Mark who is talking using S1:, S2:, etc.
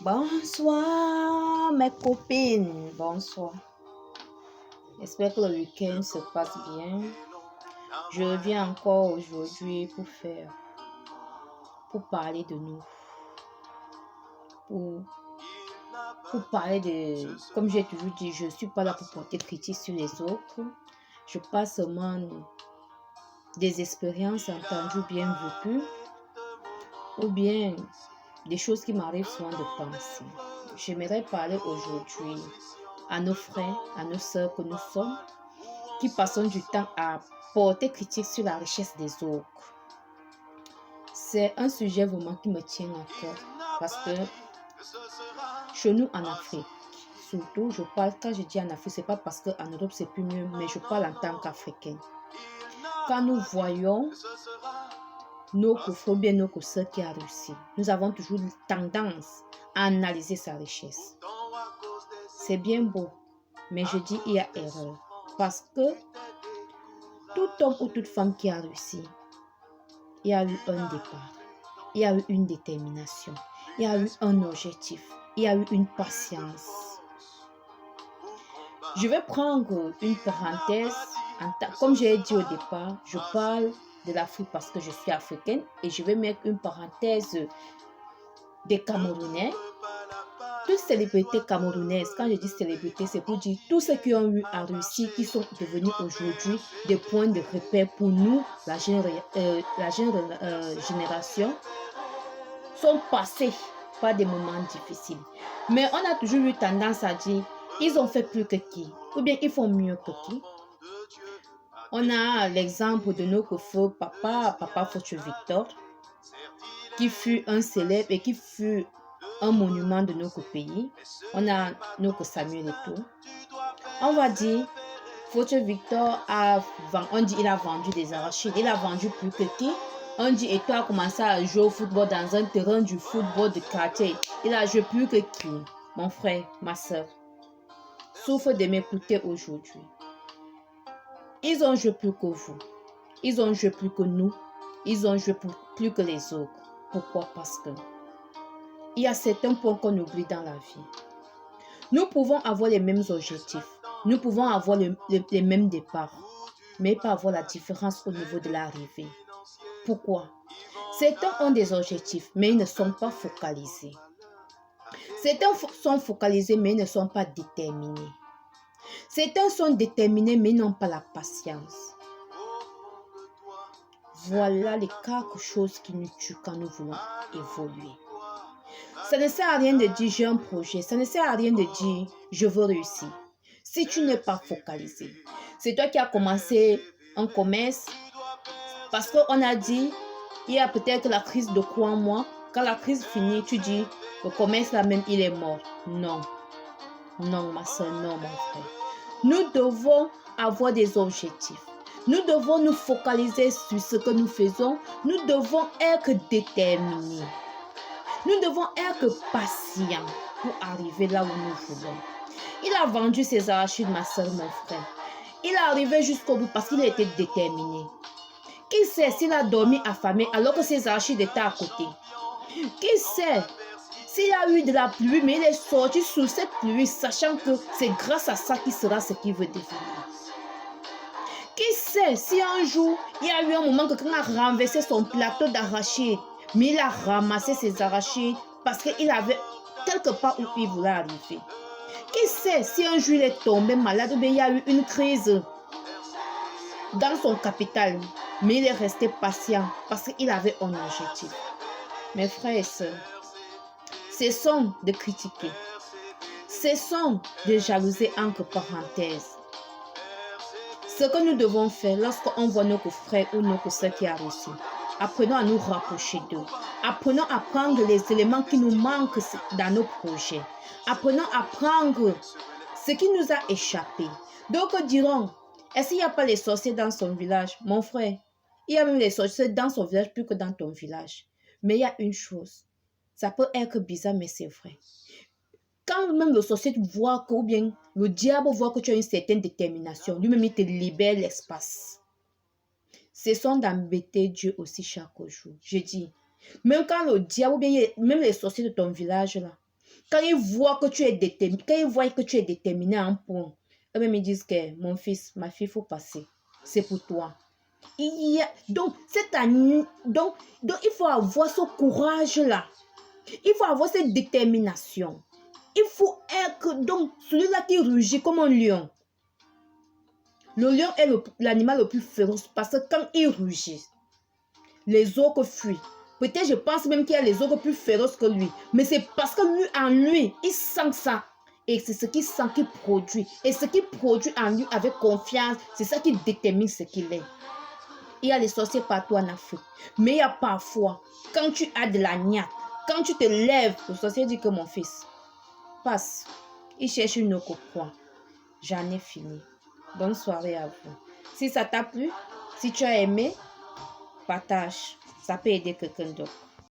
S1: Bonsoir mes copines, bonsoir. J'espère que le week-end se passe bien. Je reviens encore aujourd'hui pour parler de nous. Pour parler de, comme j'ai toujours dit, je ne suis pas là pour porter critique sur les autres. Je parle seulement des expériences entendues, bien vécues, ou bien des choses qui m'arrivent souvent de penser. J'aimerais parler aujourd'hui à nos frères, à nos sœurs que nous sommes, qui passons du temps à porter critique sur la richesse des autres. C'est un sujet vraiment qui me tient à cœur parce que chez nous en Afrique, surtout, quand je dis en Afrique, c'est pas parce qu'en Europe c'est plus mieux, mais je parle en tant qu'Africaine. Quand nous voyons nos coffres, bien nos sœurs qui a réussi, nous avons toujours tendance à analyser sa richesse. C'est bien beau, mais je dis il y a erreur. Parce que tout homme ou toute femme qui a réussi, il y a eu un départ, il y a eu une détermination, il y a eu un objectif, il y a eu une patience. Je vais prendre une parenthèse. Comme j'ai dit au départ, je parle de l'Afrique parce que je suis africaine et je vais mettre une parenthèse des Camerounais. Toutes célébrités camerounaises, quand je dis célébrités, c'est pour dire tous ceux qui ont eu à réussir, qui sont devenus aujourd'hui des points de repère pour nous, la jeune génération, sont passés par des moments difficiles. Mais on a toujours eu tendance à dire, ils ont fait plus que qui, ou bien ils font mieux que qui. On a l'exemple de notre feu papa Faucheux Victor, qui fut un célèbre et qui fut un monument de notre pays. On a notre Samuel Eto'o. On va dire, Faucheux Victor il a vendu des arachides. Il a vendu plus que qui. On dit Eto'o a commencé à jouer au football dans un terrain du football de quartier. Il a joué plus que qui. Mon frère, ma soeur, souffre de m'écouter aujourd'hui. Ils ont joué plus que vous. Ils ont joué plus que nous. Ils ont joué plus que les autres. Pourquoi? Parce que il y a certains points qu'on oublie dans la vie. Nous pouvons avoir les mêmes objectifs. Nous pouvons avoir les mêmes départs. Mais pas avoir la différence au niveau de l'arrivée. Pourquoi? Certains ont des objectifs, mais ils ne sont pas focalisés. Certains sont focalisés, mais ils ne sont pas déterminés. Certains sont déterminés, mais n'ont pas la patience. Voilà les quelque choses qui nous tuent quand nous voulons évoluer. Ça ne sert à rien de dire j'ai un projet. Ça ne sert à rien de dire je veux réussir. Si tu n'es pas focalisé. C'est toi qui as commencé un commerce. Parce qu'on a dit, il y a peut-être la crise de quoi en moi. Quand la crise finit, tu dis, le commerce là même, il est mort. Non. Non, ma soeur, non, mon frère. Nous devons avoir des objectifs. Nous devons nous focaliser sur ce que nous faisons. Nous devons être déterminés. Nous devons être patients pour arriver là où nous voulons. Il a vendu ses arachides, ma soeur, mon frère. Il est arrivé jusqu'au bout parce qu'il a été déterminé. Qui sait s'il a dormi affamé alors que ses arachides étaient à côté? Qui sait s'il a eu de la pluie, mais il est sorti sous cette pluie, sachant que c'est grâce à ça qu'il sera ce qu'il veut devenir? Qui sait si un jour, il y a eu un moment que quelqu'un a renversé son plateau d'arachides, mais il a ramassé ses arachides parce qu'il avait quelque part où il voulait arriver. Qui sait si un jour il est tombé malade ou bien il y a eu une crise dans son capital, mais il est resté patient parce qu'il avait un objectif. Mes frères et sœurs, cessons de critiquer, cessons de jalouser entre parenthèses. Ce que nous devons faire lorsqu'on voit nos frères ou nos sœurs qui a réussi, apprenons à nous rapprocher d'eux. Apprenons à prendre les éléments qui nous manquent dans nos projets. Apprenons à prendre ce qui nous a échappé. D'autres diront, est-ce qu'il n'y a pas les sorciers dans son village? Mon frère, il y a même les sorciers dans son village plus que dans ton village. Mais il y a une chose, ça peut être bizarre, mais c'est vrai. Quand même le sorcier voit que, ou bien le diable voit que tu as une certaine détermination, lui-même il te libère l'espace. Cessons d'embêter Dieu aussi chaque jour. Je dis, même quand le diable, ou bien même les sorciers de ton village là, Quand ils voient que tu es déterminé, quand ils voient que tu es déterminé à un point, eux-mêmes ils disent que mon fils, ma fille, il faut passer. C'est pour toi. Donc, il faut avoir ce courage-là. Il faut avoir cette détermination. Il faut être, donc, celui-là qui rugit comme un lion. Le lion est l'animal le plus féroce parce que quand il rugit, les autres fuient. Peut-être je pense même qu'il y a les autres plus féroces que lui. Mais c'est parce que lui, en lui, il sent ça. Et c'est ce qu'il sent qu'il produit. Et ce qu'il produit en lui avec confiance, c'est ça qui détermine ce qu'il est. Il y a les sorciers partout en Afrique. Mais il y a parfois, quand tu as de la niaque, quand tu te lèves, le sorcier dit que mon fils, passe. Il cherche une autre proie. J'en ai fini. Bonne soirée à vous. Si ça t'a plu, si tu as aimé, partage. Ça peut aider quelqu'un d'autre.